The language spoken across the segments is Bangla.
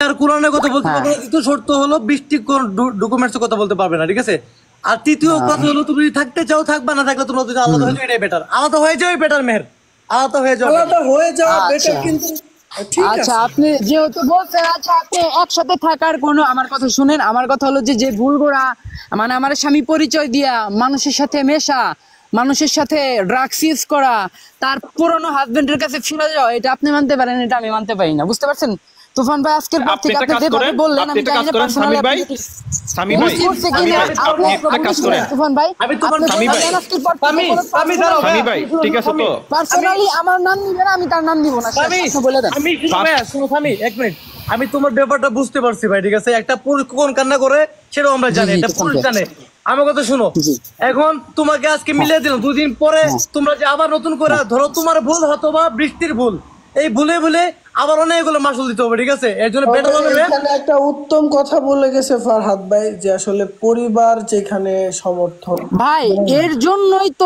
আর কোরআনের কথা বলতে পারবে না। দ্বিতীয় শর্ত হলো বৃষ্টি কোন ডকুমেন্টসের কথা বলতে পারবে না, ঠিক আছে? আর তৃতীয় কথা হলো তুমি যদি থাকতে চাও থাকবা, না থাকলে তোমরা যদি আলাদা হয়ে যাও এটাই বেটার। আলাদা হয়ে যাওয়াই বেটার মেহের, আলাদা হয়ে যাওয়া বেটার। কিন্তু আচ্ছা আপনি যেহেতু বলছেন, আচ্ছা আপনি একসাথে থাকার কোনো, আমার কথা শুনেন, আমার কথা হলো যে যে ভুলগুলা মানে আমার স্বামী পরিচয় দিয়া মানুষের সাথে মেশা, মানুষের সাথে ড্রাগস ইউজ করা, তার পুরনো হাজবেন্ডের কাছে ফিরে যাওয়া, এটা আপনি মানতে পারেন, এটা আমি মানতে পারি না। বুঝতে পারছেন তুফান ভাই? আজকের পর থেকে আপনি যেভাবে বললেন আমি জানি না পার্সোনালি আপনি সামি ভাই একটা কাজ করেন। তুফান ভাই আমি তোমার সামি ভাই ঠিক আছে তো? পার্সোনালি আমার নাম নিবেন, আমি তার নাম দিব না, বলে দেন। এক মিনিট, আমি তোমার ব্যাপারটা বুঝতে পারছি ভাই, ঠিক আছে? একটা পুরুষ কোন কান্না করে সেটাও আমরা জানি, একটা পুরুষ জানে। আমার কথা শোনো, এখন তোমাকে আজকে মিলিয়ে দিলাম, দুদিন পরে তোমরা যে আবার নতুন করে ধরো তোমার ভুল হতো বা বৃষ্টির ভুল, এই ভুলে ভুলে আবার অনেকগুলো মাসুল দিতে হবে, ঠিক আছে? এর জন্য এখানে একটা উত্তম কথা বলে গেছে ফারহাদ ভাই, যে আসলে পরিবার যেখানে সমর্থন ভাই, এর জন্যই তো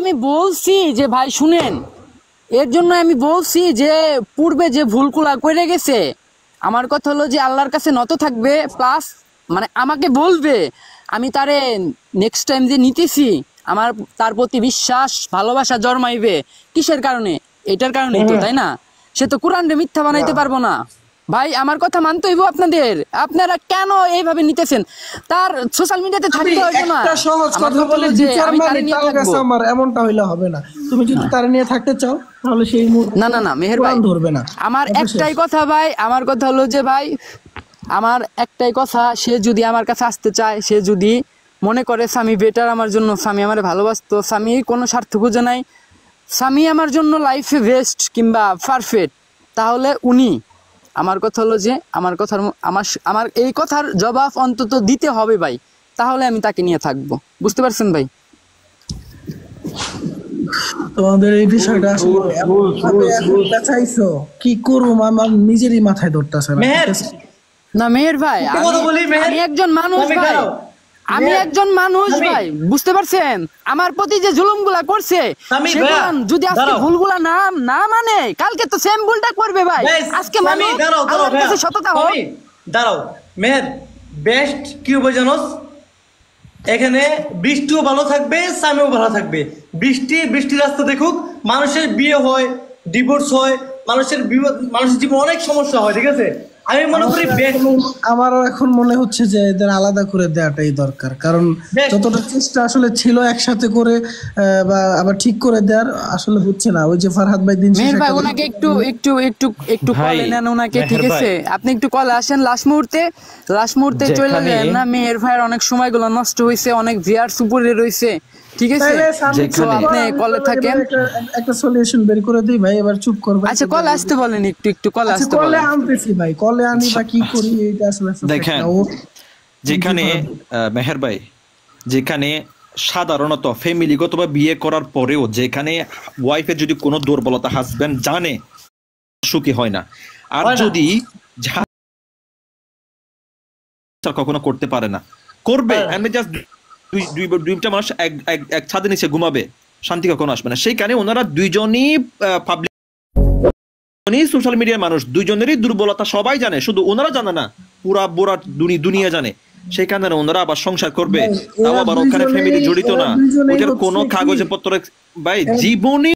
আমি বলছি যে ভাই শুনেন, এর জন্য আমি বলছি যে পূর্বে যে ভুলগুলা করে গেছে, আমার কথা হলো যে আল্লাহর কাছে নত থাকবে, প্লাস মানে আমাকে বলবে, আমি তারে নেক্সট টাইম যে নিতেছি আমার তার প্রতি বিশ্বাস ভালোবাসা জন্মাইবে। কিসের কারণে? এটার কারণেই তো, তাই না? সে তো কোরআনকে মিথ্যা বানাইতে পারবো না ভাই, আমার কথা মানতে হইব আপনাদের। আপনারা কেন এইভাবে নিতেছেন? তার সোশ্যাল মিডিয়াতে থাকতে হইবে না। একটা সহজ কথা বলে যে আমি তারে নিয়ে থাকবো, আমার এমনটা হইলে হবে না। তুমি যদি তারে নিয়ে থাকতে চাও তাহলে সেই না না না মেহের ভাই ধরবে না। আমার একটাই কথা ভাই, আমার কথা হলো যে ভাই, আমার একটাই কথা, সে যদি আমার কাছে আসতে চায়, সে যদি মনে করে স্বামী বেটার আমার জন্য, স্বামী আমার ভালোবাসতো, স্বামী কোনো স্বার্থ খুঁজে নাই, স্বামী আমার জন্য লাইফে বেস্ট কিংবা পারফেক্ট, তাহলে উনি, আমার কথা হলো যে আমার কথার আমার এই কথার জবাব অন্তত দিতে হবে ভাই, তাহলে আমি তাকে নিয়ে থাকবো। বুঝতে পারছেন ভাই? তোমাদের এই বিষয়টা আসলে চাইছো কি করুম, আমার নিজেরই মাথায় ধরতেছে না মেহের ভাই, আমি একজন মানুষ ভাই, আমি একজন মানুষ ভাই, বুঝতে পারছেন? আমার প্রতি যে জুলুমগুলা করছে, যদি আজকে ভুলগুলা না মানে, কালকে তো সেম ভুলটা করবে ভাই। আজকে মানে আল্লাহর কাছে সততা হোক। দাঁড়াও মেহের, বেস্ট কি হবে জানোস? এখানে বৃষ্টিও ভালো থাকবে, স্বামীও ভালো থাকবে। বৃষ্টি রাস্তা দেখুক, মানুষের বিয়ে হয়, ডিভোর্স হয়, মানুষের জীবনে অনেক সমস্যা হয়, ঠিক আছে? আমি মনে করি আমারও এখন মনে হচ্ছে যে এদের আলাদা করে দেওয়াটাই দরকার, কারণ যতটা চেষ্টা আসলে ছিল একসাথে করে বা আবার ঠিক করে দেওয়ার, আসলে হচ্ছে না। ওই যে ফারহাদ ভাই দিন শেষে ভাই ওনাকে একটু কলে নেন ওনাকে, ঠিক আছে? আপনি একটু কলে আসেন, লাস্ট মুহূর্তে চলে যান না। মেহের ভাইয়ের অনেক সময়গুলো নষ্ট হয়েছে, অনেক ভিউয়ার্স উপরে রয়েছে, ঠিক আছে? আপনি কলে থাকেন, একটা সলিউশন বের করে দিই ভাই, এবার চুপ করবেন। আচ্ছা কলে আসতে বলেন, একটু কলে আসতে বলেন। কলে আনতেছি ভাই, কলে আনি বা কি করি এইটা আসলে দেখেন, যেখানে মেহের ভাই, যেখানে সাধারণত ফ্যামিলিগত বা বিয়ে করার পরেও যেখানে ওয়াইফের যদি কোনো দুর্বলতা হাজবেন্ড জানে, সুখী হয় না। আর যদি কখনো করতে পারে না, করবে এমনি জাস্ট দুইটা মানুষ এক ছাদের নিচে ঘুমাবে, শান্তি কখনো আসবে না। সেইখানে ওনারা দুইজনই পাবলিক সোশ্যাল মিডিয়ার মানুষ, দুইজনেরই দুর্বলতা সবাই জানে, শুধু ওনারা জানে না, পুরা দুনিয়া জানে। সেখানে ওনারা আবার সংসার করবে, তাও আবার ওখানে ফ্যামিলি জড়িত না, ওটার কোনো কাগজে পত্র ভাই জীবনে